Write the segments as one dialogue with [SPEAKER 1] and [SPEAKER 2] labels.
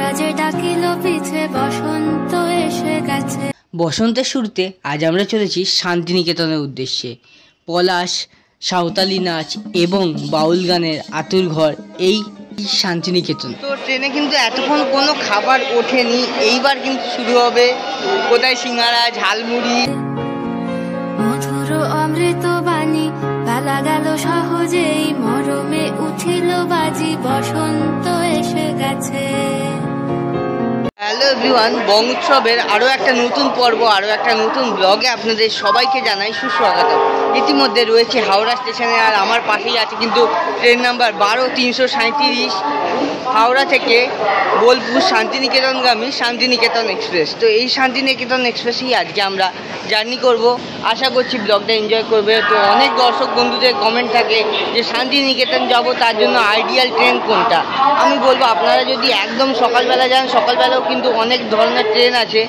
[SPEAKER 1] বাজে ডাকিল পিছে বসন্ত এসে গেছে।
[SPEAKER 2] বসন্তের শুরুতে আজ আমরা চলেছি শান্তিনিকেতনের উদ্দেশ্যে। পলাশ, সাঁওতালি নাচ এবং বাউল গানের আতুর ঘর এই শান্তিনিকেতন। তো ট্রেনে কিন্তু এতক্ষণ কোনো খাবার ওঠেনি, এইবার কিন্তু শুরু হবে কোথায় সিঙ্গারা, ঝালমুড়ি।
[SPEAKER 1] মধুর অমৃত বাণী বেলা গেল সহজেই, মরমে উঠিল বাজি বসন্ত এসে গেছে।
[SPEAKER 2] হ্যালো এভরিওয়ান, বং উৎসবের আরও একটা নতুন পর্ব, আরও একটা নতুন ব্লগে আপনাদের সবাইকে জানাই সুস্বাগত। ইতিমধ্যে রয়েছে হাওড়া স্টেশনে, আর আমার পাশেই আছে কিন্তু ট্রেন নাম্বার 12-337 হাওড়া থেকে বোলপুর শান্তিনিকেতনগামী শান্তিনিকেতন এক্সপ্রেস। তো এই শান্তিনিকেতন এক্সপ্রেসেই আজকে আমরা জার্নি করব। আশা করছি ব্লগটা এনজয় করবে। তো অনেক দর্শক বন্ধুদের কমেন্ট থাকে যে শান্তিনিকেতন যাব, তার জন্য আইডিয়াল ট্রেন কোনটা। আমি বলবো আপনারা যদি একদম সকালবেলা যান, সকালবেলাও কিন্তু অনেক ধরনের ট্রেন আছে।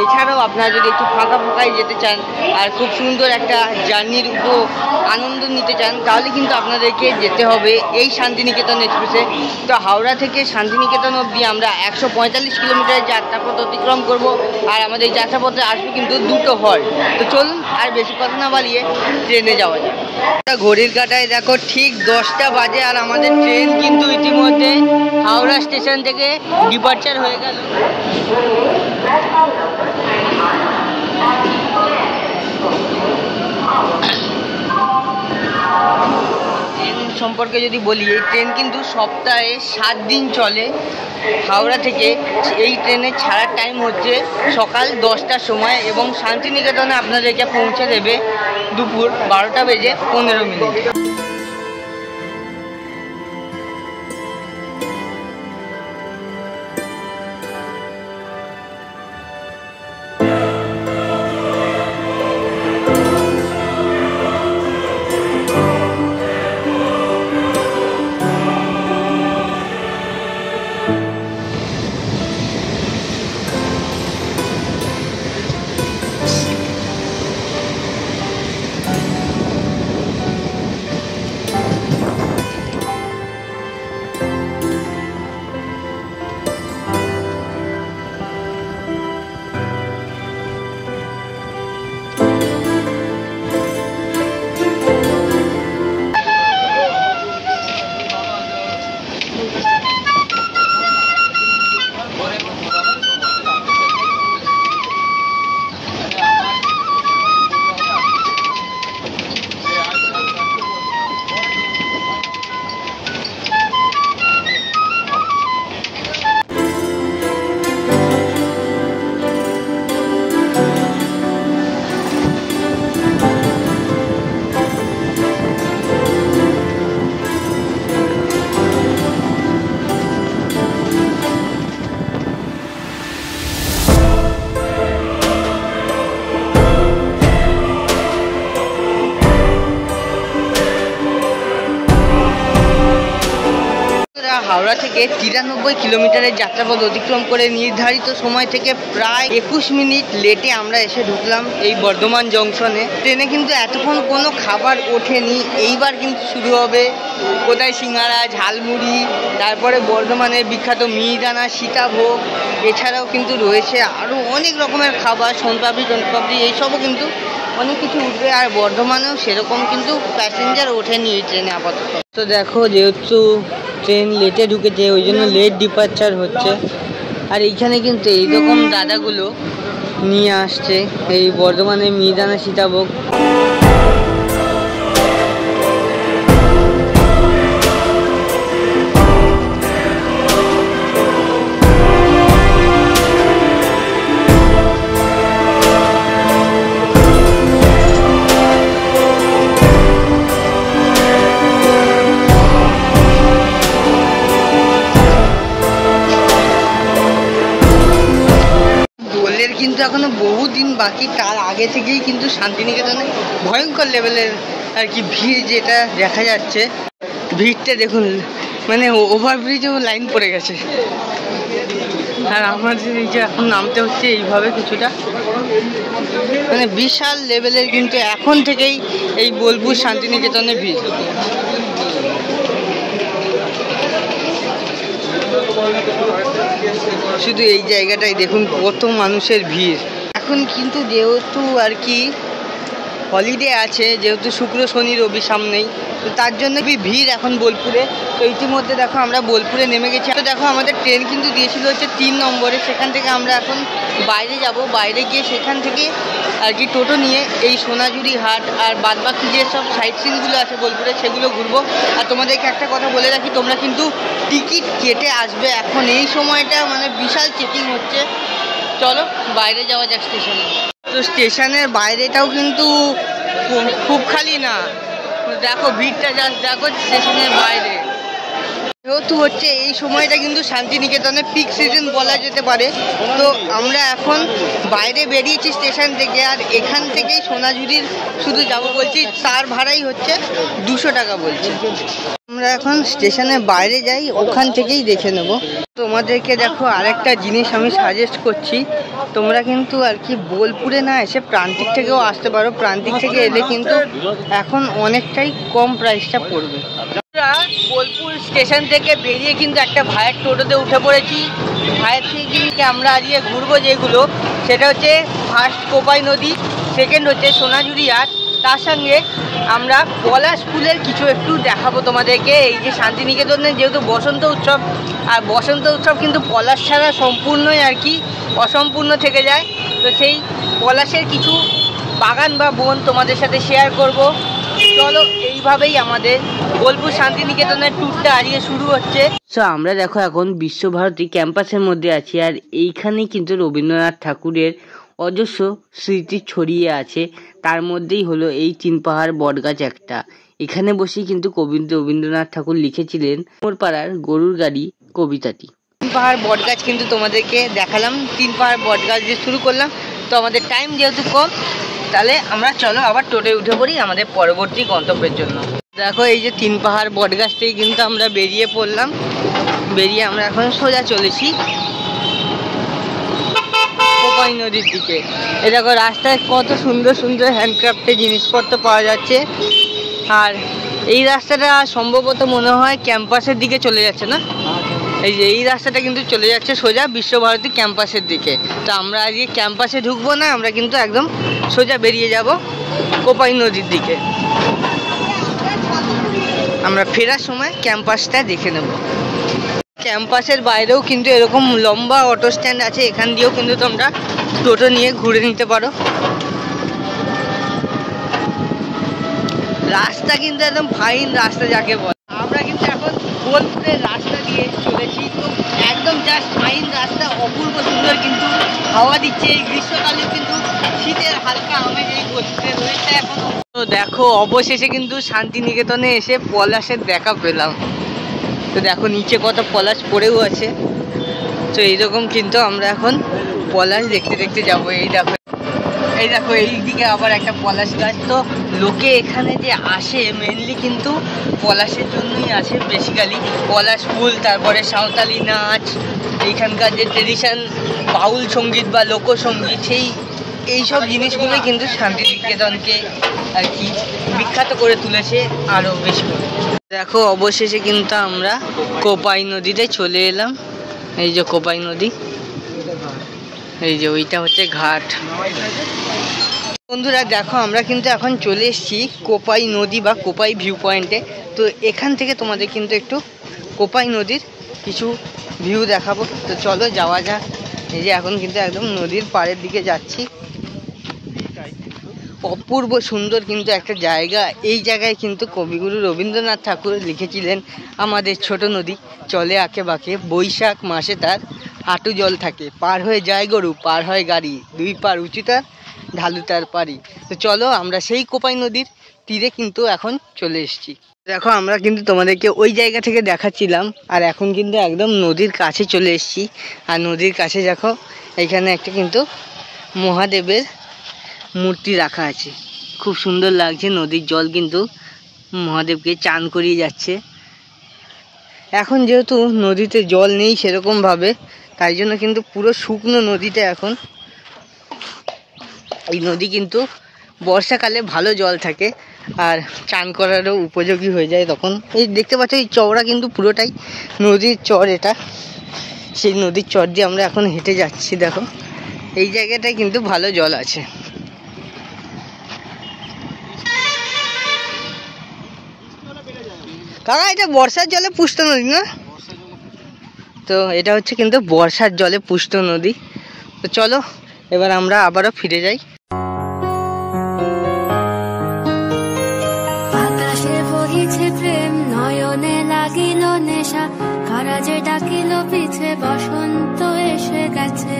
[SPEAKER 2] এছাড়াও আপনারা যদি একটু ফাঁকা ফাঁকায় যেতে চান আর খুব সুন্দর একটা জার্নির আনন্দ নিতে চান, তাহলে কিন্তু আপনাদেরকে যেতে হবে এই শান্তিনিকেতন এক্সপ্রেসে। তো হাওড়া থেকে শান্তিনিকেতন অবধি আমরা 145 কিলোমিটারের যাত্রাপথ অতিক্রম করব, আর আমাদের যাত্রাপথে আসবে কিন্তু দুটো হল। তো চলুন আর বেশি কথা না বাড়িয়ে ট্রেনে যাওয়া যায়। ঘড়ির কাঁটায় দেখো ঠিক 10টা বাজে, আর আমাদের ট্রেন কিন্তু ইতিমধ্যে হাওড়া স্টেশন থেকে ডিপার্চার হয়ে গেল। ট্রেন সম্পর্কে যদি বলি, এই ট্রেন কিন্তু সপ্তাহে 7 দিন চলে। হাওড়া থেকে এই ট্রেনের ছাড়ার টাইম হচ্ছে সকাল 10টার সময়, এবং শান্তিনিকেতনে আপনাদেরকে পৌঁছে দেবে দুপুর 12:15। হাওড়া থেকে 93 কিলোমিটারের যাত্রাপথ অতিক্রম করে নির্ধারিত সময় থেকে প্রায় 21 মিনিট লেটে আমরা এসে ঢুকলাম এই বর্ধমান জংশনে। ট্রেনে কিন্তু এতক্ষণ কোনো খাবার ওঠেনি, এইবার কিন্তু শুরু হবে কোথায় সিঙ্গারা, ঝালমুড়ি, তারপরে বর্ধমানের বিখ্যাত মিহিদানা, সীতাভোগ। এছাড়াও কিন্তু রয়েছে আরও অনেক রকমের খাবার, সোনপাপড়ি, এইসবও কিন্তু অনেক কিছু উঠবে। আর বর্ধমানেও সেরকম কিন্তু প্যাসেঞ্জার ওঠেনি এই ট্রেনে আপাতত। তো দেখো, যেহেতু ট্রেন লেটে ঢুকেছে, ওই জন্য লেট ডিপার্চার হচ্ছে। আর এইখানে কিন্তু এইরকম দাদাগুলো নিয়ে আসছে এই বর্ধমানের মিহিদানা, সীতাভোগ। কিন্তু এখনো বহুদিন বাকি, তার আগে থেকেই কিন্তু শান্তিনিকেতনে ভয়ঙ্কর লেভেলের আর কি ভিড় যেটা দেখা যাচ্ছে। ভিড়টা দেখুন, মানে ওভারব্রিজেও লাইন পড়ে গেছে। আর আমাদের এই যে এখন নামতে হচ্ছে এইভাবে কিছুটা, মানে বিশাল লেভেলের কিন্তু এখন থেকেই এই বোলপুর শান্তিনিকেতনে ভিড়। শুধু এই জায়গাটাই দেখুন কত মানুষের ভিড়। এখন কিন্তু যেহেতু আর কি হলিডে আছে, যেহেতু শুক্র শনি রবি সামনেই, তো তার জন্য ভিড় এখন বোলপুরে। তো ইতিমধ্যে দেখো আমরা বোলপুরে নেমে গেছি। তো দেখো আমাদের ট্রেন কিন্তু দিয়েছিল হচ্ছে 3 নম্বরে, সেখান থেকে আমরা এখন বাইরে যাব। বাইরে গিয়ে সেখান থেকে আর কি টোটো নিয়ে এই সোনাঝুরি হাট আর বাদবাকি যেসব সাইট সিনগুলো আছে বোলপুরে সেগুলো ঘুরবো। আর তোমাদেরকে একটা কথা বলে রাখি, তোমরা কিন্তু টিকিট কেটে আসবে। এখন এই সময়টা মানে বিশাল চেকিং হচ্ছে। চলো বাইরে যাওয়া যাক স্টেশনে। তো স্টেশনের বাইরেটাও কিন্তু খুব খালি না, দেখো ভিড়টা জাস্ট দেখো স্টেশনের বাইরে। যেহেতু হচ্ছে এই সময়টা কিন্তু শান্তিনিকেতনের পিক সিজন বলা যেতে পারে। তো আমরা এখন বাইরে বেরিয়েছি স্টেশন থেকে, আর এখান থেকেই সোনাঝুরির শুধু যাবো বলছি, তার ভাড়াই হচ্ছে 200 টাকা বলছি। আমরা এখন স্টেশনের বাইরে যাই, ওখান থেকেই দেখে নেব। তোমাদেরকে দেখো আরেকটা জিনিস আমি সাজেস্ট করছি, তোমরা কিন্তু আর কি বোলপুরে না এসে প্রান্তিক থেকেও আসতে পারো। প্রান্তিক থেকে এলে কিন্তু এখন অনেকটাই কম প্রাইসটা পড়বে। বোলপুর স্টেশন থেকে বেরিয়ে কিন্তু একটা ভাইয়ের টোটোতে উঠে পড়েছি। ভাইয়ের থেকে কিন্তু আমরা আজকে ঘুরবো যেগুলো, সেটা হচ্ছে ফার্স্ট কোপাই নদী, সেকেন্ড হচ্ছে সোনাঝুরি হাট, তার সঙ্গে আমরা পলাশ ফুলের কিছু একটু দেখাবো তোমাদেরকে। এই যে শান্তিনিকেতনে যেহেতু বসন্ত উৎসব, আর বসন্ত উৎসব কিন্তু পলাশ ছাড়া সম্পূর্ণই আর কি অসম্পূর্ণ থেকে যায়। তো সেই পলাশের কিছু বাগান বা বন তোমাদের সাথে শেয়ার করব। চলো এইভাবেই আমাদের বোলপুর শান্তিনিকেতনের ট্যুরটা আজকে শুরু হচ্ছে। তো আমরা দেখো এখন বিশ্বভারতী ক্যাম্পাসের মধ্যে আছি, আর এইখানেই কিন্তু রবীন্দ্রনাথ ঠাকুরের অজস্র স্মৃতি ছড়িয়ে আছে। তার মধ্যেই হলো এই 3 পাহাড় বটগাছ একটা। এখানে বসেই কিন্তু কবি রবীন্দ্রনাথ ঠাকুর লিখেছিলেন মোর পাড়ার গরুর গাড়ি কবিতাটি। 3 পাহাড় বটগাছ কিন্তু তোমাদেরকে দেখালাম, 3 পাহাড় বটগাছ দিয়ে শুরু করলাম। তো আমাদের টাইম যেহেতু কম, তাহলে আমরা চলো আবার টোটোয় উঠে পড়ি আমাদের পরবর্তী গন্তব্যের জন্য। দেখো এই যে 3 পাহাড় বটগাছ থেকে কিন্তু আমরা বেরিয়ে পড়লাম। বেরিয়ে আমরা এখন সোজা চলেছি কোপাই নদীর দিকে। এ দেখো রাস্তায় কত সুন্দর সুন্দর হ্যান্ডক্রাফটের জিনিসপত্র পাওয়া যাচ্ছে। আর এই রাস্তাটা সম্ভবত মনে হয় ক্যাম্পাসের দিকে চলে যাচ্ছে না? এই যে এই রাস্তাটা কিন্তু চলে যাচ্ছে সোজা বিশ্বভারতী ক্যাম্পাসের দিকে। তো আমরা আজকে ক্যাম্পাসে ঢুকবো না, আমরা কিন্তু একদম সোজা বেরিয়ে যাব কোপাই নদীর দিকে। আমরা ফেরার সময় ক্যাম্পাসটা দেখে নেব। ক্যাম্পাসের বাইরেও কিন্তু এরকম লম্বা অটো স্ট্যান্ড আছে, এখান দিয়েও কিন্তু তোমরা টোটো নিয়ে ঘুরে নিতে পারো। রাস্তা কিন্তু একদম ফাইন রাস্তা যাকে বলে। আমরা কিন্তু এখন বোলপুরের রাস্তা দিয়ে চলেছি, একদম জাস্ট ফাইন রাস্তা, অপূর্ব সুন্দর, কিন্তু হাওয়া দিচ্ছে। এই গ্রীষ্মকালেও কিন্তু শীতের হালকা আমেজ এই বোলপুরে রয়েছে এখন। তো দেখো অবশেষে কিন্তু শান্তিনিকেতনে এসে পলাশের দেখা পেলাম। তো দেখো নিচে কত পলাশ পড়েও আছে। তো এইরকম কিন্তু আমরা এখন পলাশ দেখতে দেখতে যাবো। এই দেখো এই দিকে আবার একটা পলাশ গাছ। তো লোকে এখানে যে আসে মেনলি কিন্তু পলাশের জন্যই আসে বেসিক্যালি। পলাশ ফুল, তারপরে সাঁওতালি নাচ, এইখানকার যে ট্রেডিশন বাউল সঙ্গীত বা লোকসঙ্গীত, এইসব জিনিসগুলোই কিন্তু শান্তিনিকেতনকে আর কি বিখ্যাত করে তুলেছে আরও বেশি করে। দেখো অবশেষে কিন্তু আমরা কোপাই নদীতে চলে এলাম। এই যে কোপাই নদী, এই যে ওইটা হচ্ছে ঘাট। বন্ধুরা দেখো আমরা কিন্তু এখন চলে এসেছি কোপাই নদী বা কোপাই ভিউ পয়েন্টে। তো এখান থেকে তোমাদের কিন্তু একটু কোপাই নদীর কিছু ভিউ দেখাবো। তো চলো যাওয়া যাক। এই যে এখন কিন্তু একদম নদীর পাড়ের দিকে যাচ্ছি। অপূর্ব সুন্দর কিন্তু একটা জায়গা। এই জায়গায় কিন্তু কবিগুরু রবীন্দ্রনাথ ঠাকুর লিখেছিলেন, আমাদের ছোট নদী চলে আঁকে বাঁকে, বৈশাখ মাসে তার হাঁটু জল থাকে, পার হয়ে যায় গরু পার হয় গাড়ি, 2 পার উঁচু তার ঢালু তার পারি। তো চলো আমরা সেই কোপাই নদীর তীরে কিন্তু এখন চলে এসেছি। দেখো আমরা কিন্তু তোমাদেরকে ওই জায়গা থেকে দেখাচ্ছিলাম, আর এখন কিন্তু একদম নদীর কাছে চলে এসেছি। আর নদীর কাছে দেখো এখানে একটা কিন্তু মহাদেবের মূর্তি রাখা আছে, খুব সুন্দর লাগছে। নদীর জল কিন্তু মহাদেবকে চান করিয়ে যাচ্ছে। এখন যেহেতু নদীতে জল নেই সেরকমভাবে, তাই জন্য কিন্তু পুরো শুকনো নদীটা এখন। এই নদী কিন্তু বর্ষাকালে ভালো জল থাকে আর চান করারও উপযোগী হয়ে যায় তখন। এই দেখতে পাচ্ছ এই চওড়া কিন্তু পুরোটাই নদীর চর এটা। সেই নদীর চর দিয়ে আমরা এখন হেঁটে যাচ্ছি। দেখো এই জায়গাটায় কিন্তু ভালো জল আছে। কাকা এটা বর্ষার জলে পুষ্ট নদী না? তো এটা হচ্ছে কিন্তু বর্ষার জলে পুষ্ট নদী। তো চলো এবার আমরা আবারও ফিরে যাই।
[SPEAKER 1] বাতাসে বহিছে প্রেম, নয়নে লাগিল নেশা, কারা যে ডাকিল পিছে, বসন্ত এসে গেছে।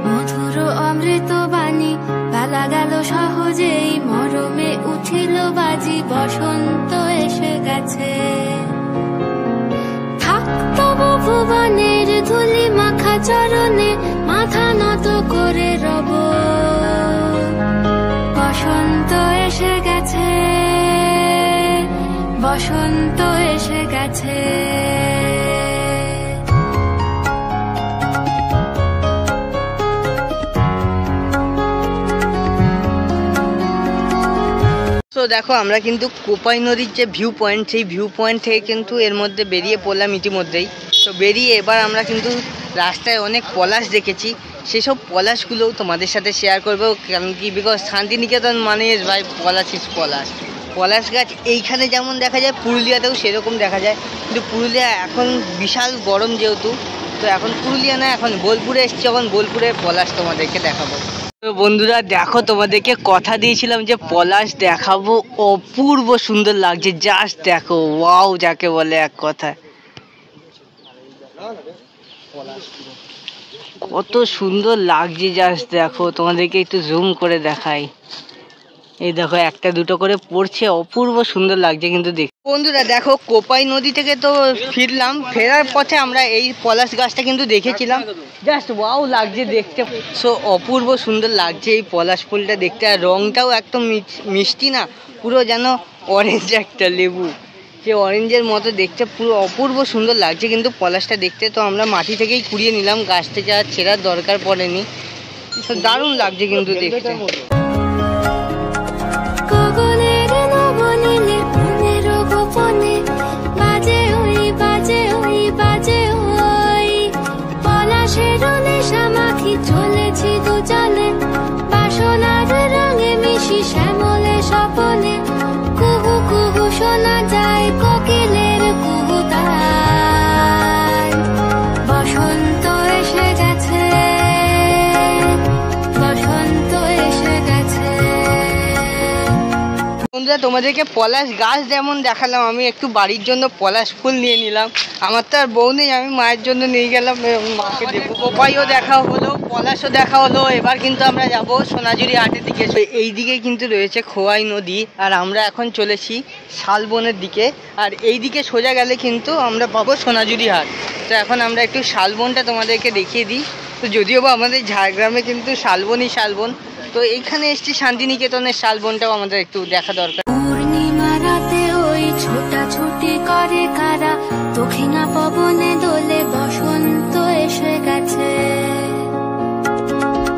[SPEAKER 1] মধুর অমৃত বাণী, বেলা গেল সহজেই, মরমে উঠিল বাজি, বসন্ত এসে গেছে। তবু ভুবনের ধুলি মাখা চরণে, মাথা নত করে রব, বসন্ত এসে গেছে, বসন্ত এসে গেছে।
[SPEAKER 2] তো দেখো আমরা কিন্তু কোপাই নদীর যে ভিউ পয়েন্ট, সেই ভিউ পয়েন্ট থেকে কিন্তু এর মধ্যে বেরিয়ে পড়লাম ইতিমধ্যেই। তো বেরিয়ে এবার আমরা কিন্তু রাস্তায় অনেক পলাশ দেখেছি, সেসব পলাশগুলোও তোমাদের সাথে শেয়ার করবো। কারণ কি, বিকজ শান্তিনিকেতন মানে ভাই পলাশ ইজ পলাশ। পলাশ গাছ এইখানে যেমন দেখা যায় পুরুলিয়াতেও সেরকম দেখা যায়, কিন্তু পুরুলিয়া এখন বিশাল গরম যেহেতু, তো এখন পুরুলিয়া না, এখন বোলপুরে এসছি, এখন বোলপুরে পলাশ তোমাদেরকে দেখাবো। তো বন্ধুরা দেখো, তোমাদেরকে কথা দিয়েছিলাম যে পলাশ দেখাবো, অপূর্ব সুন্দর লাগছে, জাস্ট দেখো, ওয়াও যাকে বলে এক কথায়। কত সুন্দর লাগছে, জাস্ট দেখো, তোমাদেরকে একটু জুম করে দেখাই। এই দেখো একটা দুটো করে পড়ছে, অপূর্ব সুন্দর লাগছে কিন্তু দেখ। বন্ধুরা দেখো, কোপাই নদী থেকে তো ফিরলাম, ফেরার পথে আমরা এই পলাশ গাছটা কিন্তু দেখেছিলাম, জাস্ট ওয়াও লাগছে দেখতে। সো অপূর্ব সুন্দর লাগছে এই পলাশ ফুলটা দেখতে, আর রংটাও একদম মিষ্টি না, পুরো যেন অরেঞ্জ একটা লেবু, যে অরেঞ্জের মতো দেখতে, পুরো অপূর্ব সুন্দর লাগছে কিন্তু পলাশটা দেখতে। তো আমরা মাটি থেকেই কুড়িয়ে নিলাম, গাছ থেকে আর ছেঁড়ার দরকার পড়েনি। তো দারুণ লাগছে কিন্তু দেখতে।
[SPEAKER 1] চলেছি দু জলে, বাসনার রঙে মিশি শ্যামলে স্বপনে, কুহু কুহু শোনা যায় কোকিলের কুহুতান। বসন্ত এসে গেছে, বসন্ত এসে গেছে।
[SPEAKER 2] বন্ধুরা তোমাদেরকে পলাশ গাছ যেমন দেখালাম, আমি একটু বাড়ির জন্য পলাশ ফুল নিয়ে নিলাম। আমার তো আর বউ নেই, আমি মায়ের জন্য নিয়ে গেলাম, মাকে দেবো। কোপাইও দেখা হলো, পলাশও দেখা হলো। এবার কিন্তু আমরা যাব সোনাঝুরি হাটের দিকে। এই দিকে কিন্তু রয়েছে খোয়াই নদী, আর আমরা এখন চলেছি শালবনের দিকে, আর এই দিকে সোজা গেলে কিন্তু আমরা পাবো সোনাঝুরি হাট। তো এখন আমরা একটু শালবনটা তোমাদেরকে দেখিয়ে দিই। তো যদিও বা আমাদের ঝাড়গ্রামে কিন্তু শালবনই শালবন, তো এইখানে এসছি শান্তিনিকেতনের শালবনটাও আমাদের একটু দেখা দরকার।
[SPEAKER 1] পূর্ণিমা রাতে ওই ছোটাছুটি করে কারা, দক্ষিণা পবনে দোলে, বসন্ত এসে গেছে।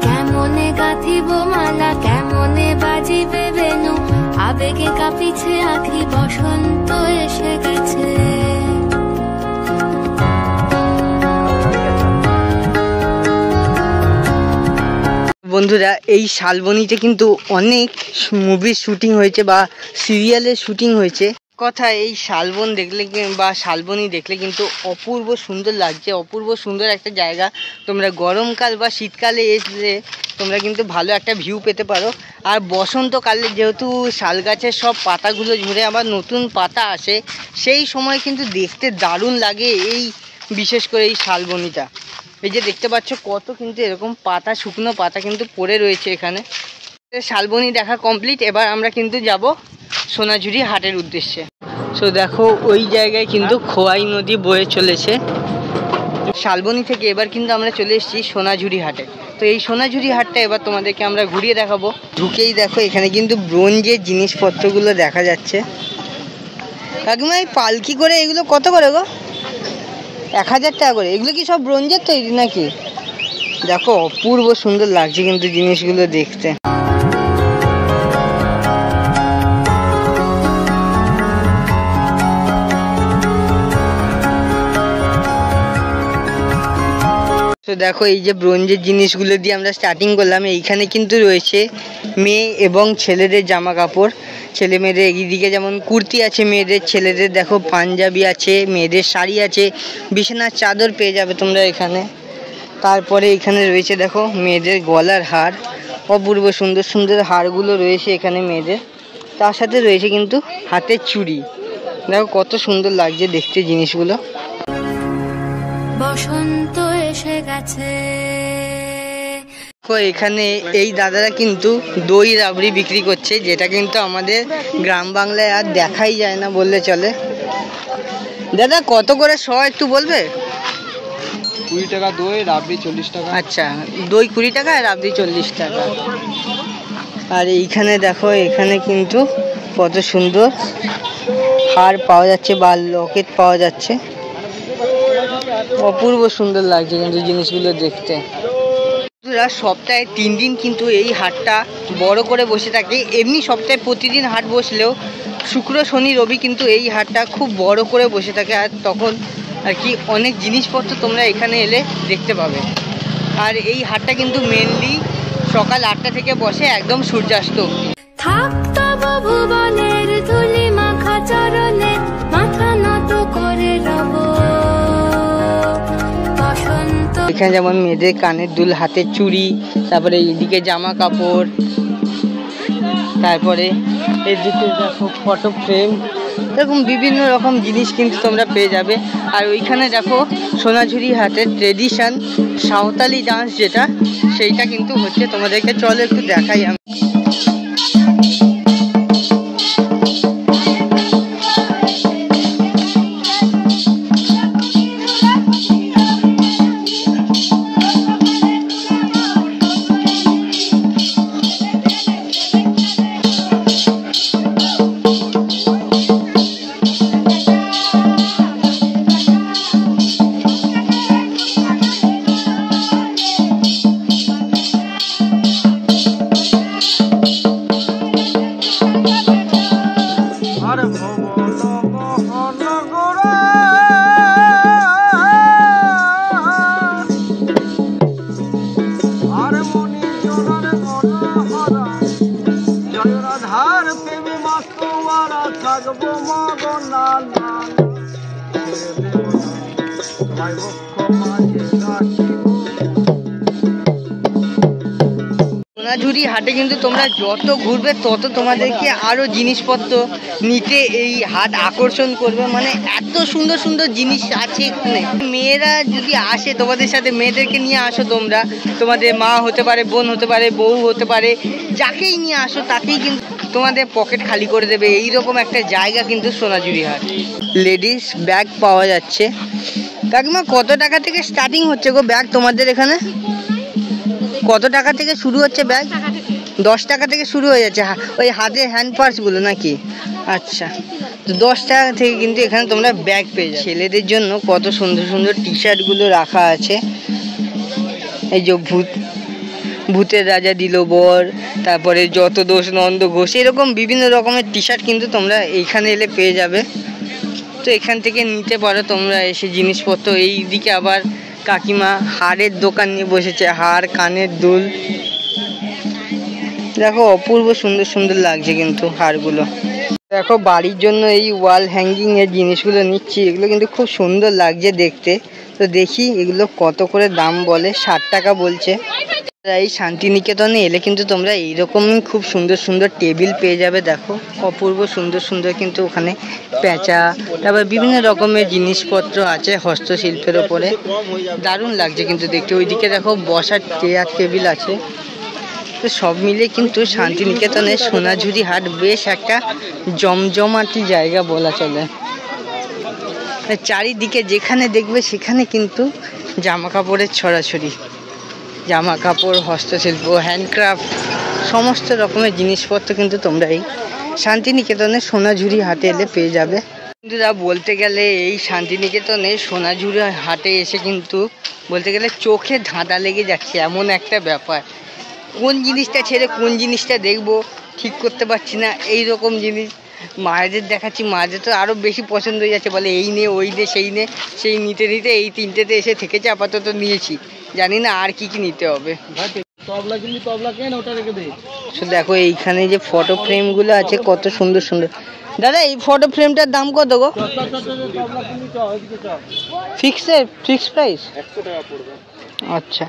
[SPEAKER 1] কেমনে গাঁথিব মালা, কেমনে বাজিবে বেনু, আবেগে কাঁপিছে আঁখি, বসন্ত এসে গেছে।
[SPEAKER 2] বন্ধুরা এই শালবনীতে কিন্তু অনেক মুভির শুটিং হয়েছে বা সিরিয়ালের শুটিং হয়েছে। কথা, এই শালবন দেখলে বা শালবনী দেখলে কিন্তু অপূর্ব সুন্দর লাগছে, অপূর্ব সুন্দর একটা জায়গা। তোমরা গরমকাল বা শীতকালে এসে তোমরা কিন্তু ভালো একটা ভিউ পেতে পারো। আর বসন্তকালে যেহেতু শাল গাছের সব পাতাগুলো ঝরে আবার নতুন পাতা আসে, সেই সময় কিন্তু দেখতে দারুণ লাগে এই বিশেষ করে এই শালবনীটা। এই যে দেখতে পাচ্ছ কত কিন্তু এরকম পাতা, শুকনো পাতা কিন্তু পড়ে রয়েছে এখানে। শালবনী দেখা কমপ্লিট, এবার আমরা কিন্তু যাব সোনাঝুরি হাটের উদ্দেশ্যে। সো দেখো ওই জায়গায় কিন্তু খোয়াই নদী বয়ে চলেছে। শালবনী থেকে এবার কিন্তু আমরা চলে এসেছি সোনাঝুরি হাটে। তো এই সোনাঝুরি হাটটা এবার তোমাদেরকে আমরা ঘুরিয়ে দেখাবো। ঢুকেই দেখো এখানে কিন্তু ব্রোঞ্জের জিনিসপত্রগুলো দেখা যাচ্ছে। কাকিমা এই পালকি করে এগুলো কত করে গো? 1000 টাকা করে। এগুলো কি সব ব্রোঞ্জের তৈরি নাকি? দেখো অপূর্ব সুন্দর লাগছে কিন্তু জিনিসগুলো দেখতে। তো দেখো এই যে ব্রোঞ্জের জিনিসগুলো দিয়ে আমরা স্টার্টিং করলাম, এইখানে কিন্তু রয়েছে মেয়ে এবং ছেলেদের জামা কাপড়। ছেলে মেয়েদের এইদিকে যেমন কুর্তি আছে, মেয়েদের ছেলেদের দেখো পাঞ্জাবি আছে, মেয়েদের শাড়ি আছে, বিছানার চাদর পেয়ে যাবে তোমরা এখানে। তারপরে এখানে রয়েছে দেখো মেয়েদের গলার হার, অপূর্ব সুন্দর সুন্দর হারগুলো রয়েছে এখানে মেয়েদের। তার সাথে রয়েছে কিন্তু হাতের চুড়ি, দেখো কত সুন্দর লাগছে দেখতে জিনিসগুলো।
[SPEAKER 1] বসন্ত এসে গেছে।
[SPEAKER 2] এখানে এই দাদারা কিন্তু দই রাবড়ি বিক্রি করছে, যেটা কিন্তু আমাদের গ্রাম বাংলায় আর দেখাই যায় না বললে চলে। দাদা কত করে শ একটু বলবে?
[SPEAKER 3] 20 টাকা দই, রাবড়ি 40 টাকা।
[SPEAKER 2] আচ্ছা, দই 20 টাকা আর রাবড়ি 40 টাকা। আর এইখানে দেখো এখানে কিন্তু কত সুন্দর হার পাওয়া যাচ্ছে বা লকেট পাওয়া যাচ্ছে, অপূর্ব সুন্দর লাগছে কিন্তু জিনিসগুলো দেখতে। সপ্তাহে 3 দিন কিন্তু এই হাটটা বড় করে বসে থাকে। এমনি সপ্তাহে প্রতিদিন হাট বসলেও শুক্র শনি রবি কিন্তু এই হাটটা খুব বড় করে বসে থাকে, আর তখন আর কি অনেক জিনিসপত্র তোমরা এখানে এলে দেখতে পাবে। আর এই হাটটা কিন্তু মেনলি সকাল 8টা থেকে বসে একদম সূর্যাস্ত অবধি।
[SPEAKER 1] থাকতো ভুবনের ধুলি মাখা চরণে, মাথা নত করে রব বসন্ত।
[SPEAKER 2] এখানে যেমন মেয়েদের কানের দুল, হাতের চুড়ি, তারপরে এইদিকে জামা কাপড়, তারপরে এদিকে দেখো ফটো ফ্রেম, এরকম বিভিন্ন রকম জিনিস কিন্তু তোমরা পেয়ে যাবে। আর ওইখানে দেখো সোনাঝুরি হাটের ট্রেডিশন সাঁওতালি ডান্স যেটা, সেইটা কিন্তু হচ্ছে, তোমাদেরকে চলো একটু দেখাই আমি। সোনাঝুরি হাটে কিন্তু তোমরা যত ঘুরবে তত তোমাদেরকে আরো জিনিসপত্র নিতে এই হাট আকর্ষণ করবে। মানে এত সুন্দর সুন্দর জিনিস আছে এখানে। মেয়েরা যদি আসে তোমাদের সাথে, মেয়েদেরকে নিয়ে আসো তোমরা, তোমাদের মা হতে পারে, বোন হতে পারে, বউ হতে পারে, যাকেই নিয়ে আসো তাকেই কিন্তু তোমাদের পকেট খালি করে দেবে। এইরকম একটা জায়গা কিন্তু সোনাঝুরি হাট। লেডিস ব্যাগ পাওয়া যাচ্ছে। কাকিমা কত টাকা থেকে স্টার্টিং হচ্ছে গো ব্যাগ তোমাদের এখানে? কত টাকা থেকে শুরু হচ্ছে ব্যাগ? 10 টাকা থেকে শুরু হয়ে যাচ্ছে, ওই হাতের হ্যান্ড পার্সগুলো নাকি? আচ্ছা, তো 10 টাকা থেকে কিন্তু এখানে তোমরা ব্যাগ পেয়ে যাবে। ছেলেদের জন্য কত সুন্দর সুন্দর টি শার্টগুলো রাখা আছে। এই যে ভূতের রাজা দিল বর, তারপরে যত দোষ নন্দ ঘোষ, এরকম বিভিন্ন রকমের টি শার্ট কিন্তু তোমরা এইখানে এলে পেয়ে যাবে। তো এখান থেকে নিতে পারো তোমরা এসে জিনিসপত্র। এই দিকে আবার কাকিমা হারের দোকান নিয়ে বসেছে, হার, কানের দুল, দেখো অপূর্ব সুন্দর সুন্দর লাগছে কিন্তু হারগুলো। দেখো বাড়ির জন্য এই ওয়াল হ্যাঙ্গিং এর জিনিসগুলো নিচ্ছি, এগুলো কিন্তু খুব সুন্দর লাগছে দেখতে। তো দেখি এগুলো কত করে দাম বলে। 60 টাকা বলছে। এই শান্তিনিকেতনে এলে কিন্তু তোমরা এইরকমই খুব সুন্দর সুন্দর টেবিল পেয়ে যাবে। দেখো অপূর্ব সুন্দর সুন্দর কিন্তু ওখানে পেঁচা, তারপর বিভিন্ন রকমের জিনিসপত্র আছে হস্তশিল্পের ওপরে, দারুণ লাগছে কিন্তু দেখতে। ওইদিকে দেখো বসার চেয়ার টেবিল আছে। তো সব মিলে কিন্তু শান্তিনিকেতনের সোনাঝুরি হাট বেশ একটা জমজমাটি জায়গা বলা চলে। চারিদিকে যেখানে দেখবে সেখানে কিন্তু জামা কাপড়ের ছড়াছড়ি, জামা কাপড়, হস্তশিল্প, হ্যান্ডক্রাফট, সমস্ত রকমের জিনিসপত্র কিন্তু তোমরা এই শান্তিনিকেতনের সোনাঝুরি হাটে এলে পেয়ে যাবে। বন্ধুরা বলতে গেলে এই শান্তিনিকেতনে সোনাঝুরি হাটে এসে কিন্তু বলতে গেলে চোখে ধাঁধা লেগে যাচ্ছে, এমন একটা ব্যাপার। কোন জিনিসটা ছেড়ে কোন জিনিসটা দেখবো ঠিক করতে পারছি না, এই রকম জিনিস। মায়েদের দেখাচ্ছি, মায়েদের তো আরও বেশি পছন্দ হয়ে যাচ্ছে, বলে এই নে ওই নে সেই নে, সেই নিতে নিতে এই তিনটেতে এসে থেকেছে, আপাতত নিয়েছি, জানি না আর কি কি নিতে হবে।
[SPEAKER 3] তবলা কিনবি, তবলা কেন, ওটা রেখে দে।
[SPEAKER 2] দেখো এইখানে যে ফটো ফ্রেমগুলো আছে কত সুন্দর সুন্দর। দাদা এই ফটো ফ্রেমটার দাম কত গো? ফিক্স প্রাইস
[SPEAKER 3] 100 টাকা পড়বে।
[SPEAKER 2] আচ্ছা,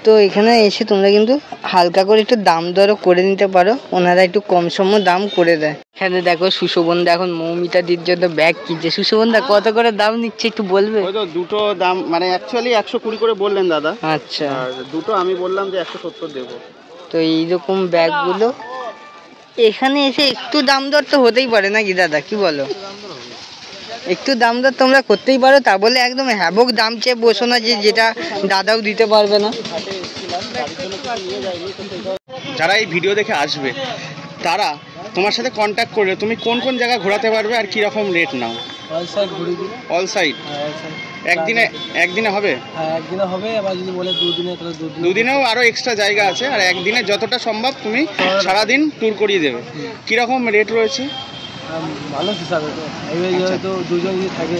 [SPEAKER 2] তো এখানে এসে তোমরা কিন্তু হালকা করে একটু দাম দরও করে নিতে পারো, ওনারা একটু কম সম দাম করে দেয়। এখানে দেখো সুশোভনদা এখন মৌমিতাদির জন্য ব্যাগ কিনছে। সুশোভনদা কত করে দাম নিচ্ছে একটু বলবে?
[SPEAKER 4] ওই তো দুটো দাম মানে অ্যাকচুয়ালি 120 করে বললেন দাদা।
[SPEAKER 2] আচ্ছা,
[SPEAKER 4] আর দুটো আমি বললাম যে 170 দেবো।
[SPEAKER 2] তো এইরকম ব্যাগগুলো এখানে এসে একটু দাম দর তো হতেই পারে নাকি দাদা, কি বলো? একটু দাম দর তোমরা করতেই পারো, তা বলে একদম হ্যাবক দাম চেয়ে বসো না যে যেটা দাদাও দিতে পারবে না।
[SPEAKER 4] যারা এই ভিডিও দেখে আসবে তারা তোমার সাথে কন্ট্যাক্ট করলে তুমি কোন কোন জায়গা ঘোরাতে পারবে আর কি রকম রেট নাও?
[SPEAKER 3] অল সাইড ঘুরে দিই।
[SPEAKER 4] অল সাইড একদিনে হবে?
[SPEAKER 3] হ্যাঁ একদিনে হবে, আবার যদি বলে দুদিনে তাহলে
[SPEAKER 4] দুদিনেও আরো এক্সট্রা জায়গা আছে, আর একদিনে যতটা সম্ভব তুমি সারাদিন ট্যুর করিয়ে দেবে। কিরকম রেট রয়েছে?
[SPEAKER 3] ভালো হিসাবে তো এইভাবে যেহেতু দুজন যদি থাকে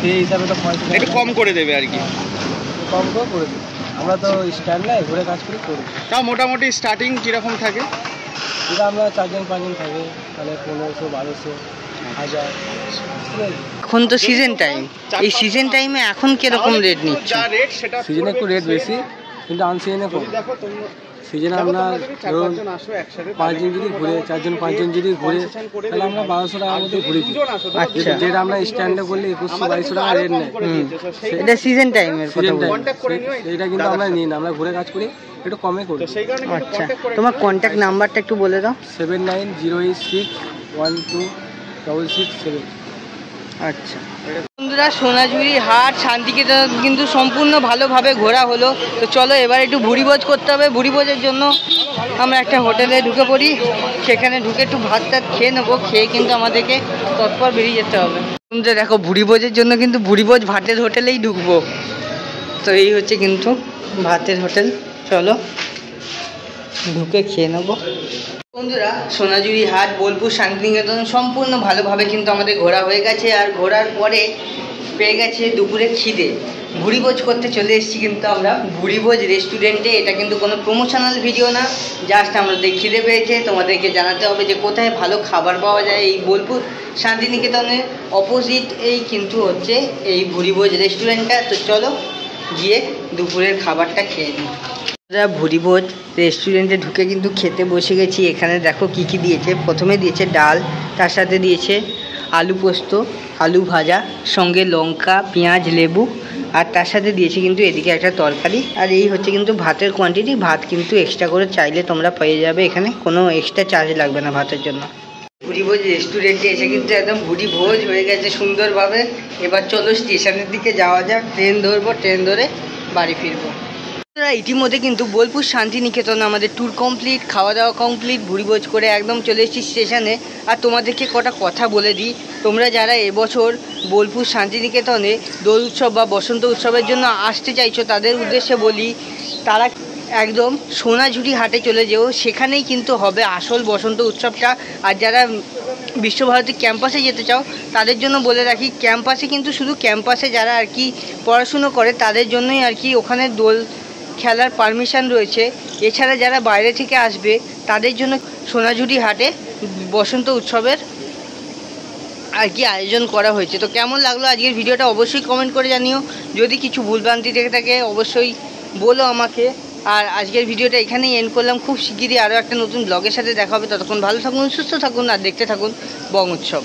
[SPEAKER 3] সেই হিসাবে তো পয়সা
[SPEAKER 4] একটু কম করে দেবে আর কি।
[SPEAKER 3] কম করে দিই, আমরা তো স্ট্যান্ড নাই ঘুরে কাজ করি।
[SPEAKER 4] তাও মোটামুটি স্টার্টিং কিরকম থাকে?
[SPEAKER 3] এটা আমরা 4জন 5জন থাকে তাহলে 1500 1200 1000।
[SPEAKER 2] এখন তো সিজন টাইম, এই সিজন টাইমে এখন কিরকম রেট নিচ্ছে?
[SPEAKER 4] যা রেট সেটা
[SPEAKER 3] সিজনে একটু রেট বেশি, কিন্তু আনসিজনে কম।
[SPEAKER 4] দেখো তোমরা
[SPEAKER 3] সিজনে আমরা ধরুন 5জন যদি ঘুরে 4জন 5জন যদি ঘুরে তাহলে আমরা 1200 টাকার মধ্যে ঘুরে দিই।
[SPEAKER 2] আচ্ছা,
[SPEAKER 3] যেটা আমরা স্ট্যান্ডে করলে 2100-2200 টাকা রেট নেয়।
[SPEAKER 2] এটা সিজন টাইমের কথা বলছি।
[SPEAKER 3] এটা কিন্তু আমরা নিই না, আমরা ঘুরে কাজ করি, একটু কমে করি।
[SPEAKER 2] আচ্ছা, তোমার কন্ট্যাক্ট নাম্বারটা একটু বলে দাও।
[SPEAKER 3] 7908612667।
[SPEAKER 2] আচ্ছা বন্ধুরা, সোনাঝুরি হাট শান্তিনিকেতন কিন্তু সম্পূর্ণ ভালোভাবে ঘোরা হলো। তো চলো এবার একটু ভুরিভোজ করতে হবে। ভুরিভোজের জন্য আমরা একটা হোটেলে ঢুকে পড়ি, সেখানে ঢুকে একটু ভাত টাত খেয়ে নেবো, খেয়ে কিন্তু আমাদেরকে তৎপর বেরিয়ে যেতে হবে। বন্ধুরা দেখো, ভুরিভোজের জন্য কিন্তু ভুরিভোজ ভাতের হোটেলেই ঢুকবো। তো এই হচ্ছে কিন্তু ভাতের হোটেল, চলো ঢুকে খেয়ে নেবো। বন্ধুরা, সোনাঝুরি হাট বোলপুর শান্তিনিকেতন সম্পূর্ণ ভালোভাবে কিন্তু আমাদের ঘোরা হয়ে গেছে, আর ঘোরার পরে পেয়ে গেছে দুপুরে খিদে। ভুরিভোজ করতে চলে এসেছি কিন্তু আমরা ভুরিভোজ রেস্টুরেন্টে। এটা কিন্তু কোনো প্রমোশনাল ভিডিও না, জাস্ট আমাদের খিদে পেয়েছে, তোমাদেরকে জানাতে হবে যে কোথায় ভালো খাবার পাওয়া যায়। এই বোলপুর শান্তিনিকেতনের অপোজিট এই কিন্তু হচ্ছে এই ভুরিভোজ রেস্টুরেন্টটা। তো চলো গিয়ে দুপুরের খাবারটা খেয়ে নিই। ভুরিভোজ রেস্টুরেন্টে ঢুকে কিন্তু খেতে বসে গেছি। এখানে দেখো কি কি দিয়েছে। প্রথমে দিয়েছে ডাল, তার সাথে দিয়েছে আলু পোস্ত, আলু ভাজা, সঙ্গে লঙ্কা পেঁয়াজ লেবু, আর তার সাথে দিয়েছে কিন্তু এদিকে একটা তরকারি। আর এই হচ্ছে কিন্তু ভাতের কোয়ান্টিটি। ভাত কিন্তু এক্সট্রা করে চাইলে তোমরা পেয়ে যাবে, এখানে কোনো এক্সট্রা চার্জ লাগবে না ভাতের জন্য। ভুরিভোজ রেস্টুরেন্টে এসে কিন্তু একদম ভুরিভোজ হয়ে গেছে সুন্দরভাবে। এবার চলো স্টেশনের দিকে যাওয়া যাক, ট্রেন ধরবো, ট্রেন ধরে বাড়ি ফিরবো। ইতিমধ্যে কিন্তু বোলপুর শান্তিনিকেতন আমাদের ট্যুর কমপ্লিট, খাওয়া দাওয়া কমপ্লিট, ভুরিভোজ করে একদম চলে এসেছি স্টেশনে। আর তোমাদেরকে কটা কথা বলে দিই, তোমরা যারা এবছর বোলপুর শান্তিনিকেতনে দোল উৎসব বা বসন্ত উৎসবের জন্য আসতে চাইছো তাদের উদ্দেশ্যে বলি, তারা একদম সোনাঝুরি হাটে চলে যেও, সেখানেই কিন্তু হবে আসল বসন্ত উৎসবটা। আর যারা বিশ্বভারতী ক্যাম্পাসে যেতে চাও তাদের জন্য বলে রাখি, ক্যাম্পাসে কিন্তু শুধু ক্যাম্পাসে যারা আর কি পড়াশুনো করে তাদের জন্যই আর কি ওখানে দোল খেলার পারমিশন রয়েছে। এছাড়া যারা বাইরে থেকে আসবে তাদের জন্য সোনাঝুরি হাটে বসন্ত উৎসবের আর কি আয়োজন করা হয়েছে। তো কেমন লাগলো আজকের ভিডিওটা অবশ্যই কমেন্ট করে জানিও। যদি কিছু ভুলভ্রান্তি থেকে থাকে অবশ্যই বলো আমাকে। আর আজকের ভিডিওটা এখানেই এন্ড করলাম। খুব শিগগিরই আরও একটা নতুন ব্লগের সাথে দেখা হবে। ততক্ষণ ভালো থাকুন, সুস্থ থাকুন, আর দেখতে থাকুন বং উৎসব।